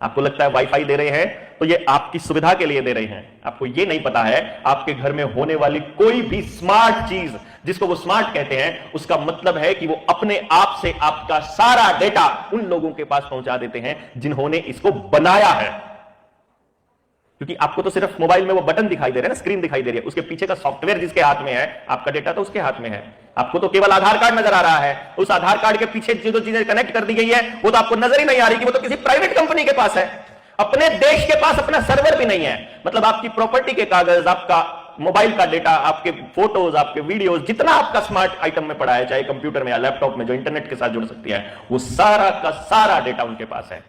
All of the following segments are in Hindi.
आपको लगता है वाईफाई दे रहे हैं तो ये आपकी सुविधा के लिए दे रहे हैं, आपको ये नहीं पता है आपके घर में होने वाली कोई भी स्मार्ट चीज जिसको वो स्मार्ट कहते हैं, उसका मतलब है कि वो अपने आप से आपका सारा डेटा उन लोगों के पास पहुंचा देते हैं जिन्होंने इसको बनाया है। क्योंकि आपको तो सिर्फ मोबाइल में वो बटन दिखाई दे रहे हैं ना, स्क्रीन दिखाई दे रही है, उसके पीछे का सॉफ्टवेयर जिसके हाथ में है, आपका डेटा तो उसके हाथ में है। आपको तो केवल आधार कार्ड नजर आ रहा है, उस आधार कार्ड के पीछे जो चीजें कनेक्ट कर दी गई है वो तो आपको नजर ही नहीं आ रही कि वो तो किसी प्राइवेट कंपनी के पास है। अपने देश के पास अपना सर्वर भी नहीं है। मतलब आपकी प्रॉपर्टी के कागज, आपका मोबाइल का डेटा, आपके फोटोज, आपके वीडियोज, जितना आपका स्मार्ट आइटम में पड़ा है, चाहे कंप्यूटर में या लैपटॉप में जो इंटरनेट के साथ जुड़ सकती है, वो सारा का सारा डेटा उनके पास है।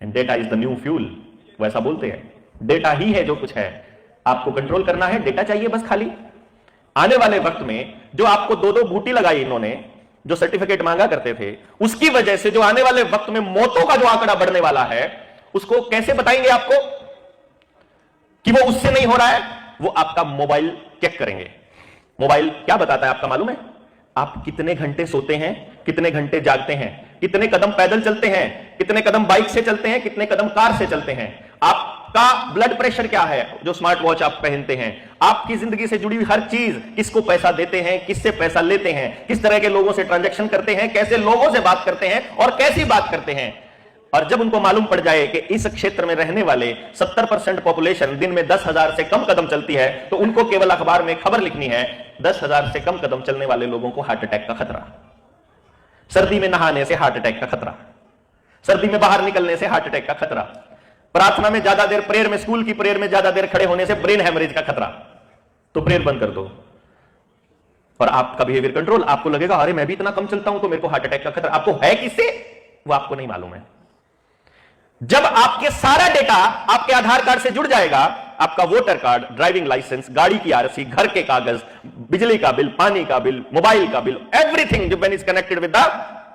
And data is the new fuel, वो ऐसा बोलते हैं। डेटा ही है जो कुछ है, आपको कंट्रोल करना है, डेटा चाहिए बस खाली। आने वाले वक्त में जो आपको दो दो बूटी लगाई इन्होंने, जो सर्टिफिकेट मांगा करते थे, उसकी वजह से जो आने वाले वक्त में मौतों का जो आंकड़ा बढ़ने वाला है, उसको कैसे बताएंगे आपको कि वो उससे नहीं हो रहा है? वो आपका मोबाइल चेक करेंगे। मोबाइल क्या बताता है आपका मालूम है? आप कितने घंटे सोते हैं, कितने घंटे जागते हैं, कितने कदम पैदल चलते हैं, कितने कदम बाइक से चलते हैं, कितने कदम कार से चलते हैं, आपका ब्लड प्रेशर क्या है जो स्मार्ट वॉच आप पहनते हैं, आपकी जिंदगी से जुड़ी हुई हर चीज, किसको पैसा देते हैं, किससे पैसा लेते हैं, किस तरह के लोगों से ट्रांजैक्शन करते हैं, कैसे लोगों से बात करते हैं और कैसी बात करते हैं। और जब उनको मालूम पड़ जाए कि इस क्षेत्र में रहने वाले 70% पॉपुलेशन दिन में 10,000 से कम कदम चलती है, तो उनको केवल अखबार में खबर लिखनी है, 10,000 से कम कदम चलने वाले लोगों को हार्ट अटैक का खतरा, सर्दी में नहाने से हार्ट अटैक का खतरा, सर्दी में बाहर निकलने से हार्ट अटैक का खतरा, प्रार्थना में ज्यादा देर, प्रेयर में, स्कूल की प्रेयर में ज्यादा देर खड़े होने से ब्रेन हेमरेज का खतरा। तो प्रेयर बंद कर दो और आपका बिहेवियर कंट्रोल। आपको लगेगा अरे मैं भी इतना कम चलता हूं तो मेरे को हार्ट अटैक का खतरा। आपको है किससे? वो आपको नहीं मालूम है। जब आपके सारा डेटा आपके आधार कार्ड से जुड़ जाएगा, आपका वोटर कार्ड, ड्राइविंग लाइसेंस, गाड़ी की आरसी, घर के कागज, बिजली का बिल, पानी का बिल, मोबाइल का bill, everything when is connected with the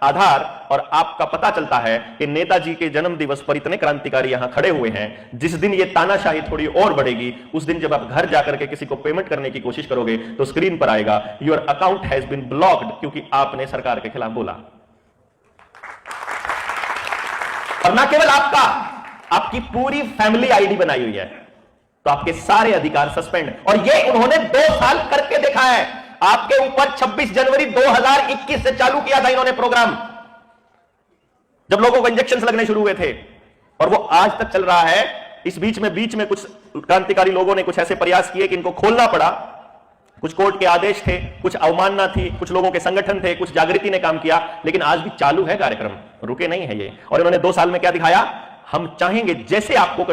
Aadhaar, और आपका पता चलता है कि नेताजी के जन्म दिवस पर इतने क्रांतिकारी यहां खड़े हुए हैं, जिस दिन ये तानाशाही थोड़ी और बढ़ेगी, उस दिन जब आप घर जाकर के किसी को पेमेंट करने की कोशिश करोगे तो स्क्रीन पर आएगा your account has been blocked, क्योंकि आपने सरकार के खिलाफ बोला। और ना केवल आपका, आपकी पूरी फैमिली आईडी बनाई हुई है, तो आपके सारे अधिकार सस्पेंड। और ये उन्होंने 2 साल करके देखा है। आपके ऊपर 26 जनवरी 2021 से चालू किया था इन्होंने प्रोग्राम, जब लोगों को इंजेक्शन लगने शुरू हुए थे, और वो आज तक चल रहा है। इस बीच में कुछ क्रांतिकारी लोगों ने कुछ ऐसे प्रयास किए कि इनको खोलना पड़ा, कुछ कोर्ट के आदेश थे, कुछ अवमानना थी, कुछ लोगों के संगठन थे, कुछ जागृति ने काम किया, लेकिन आज भी चालू है कार्यक्रम, रुके नहीं है ये। और इन्होंने 2 साल में क्या दिखाया? हम चाहेंगे जैसे आपको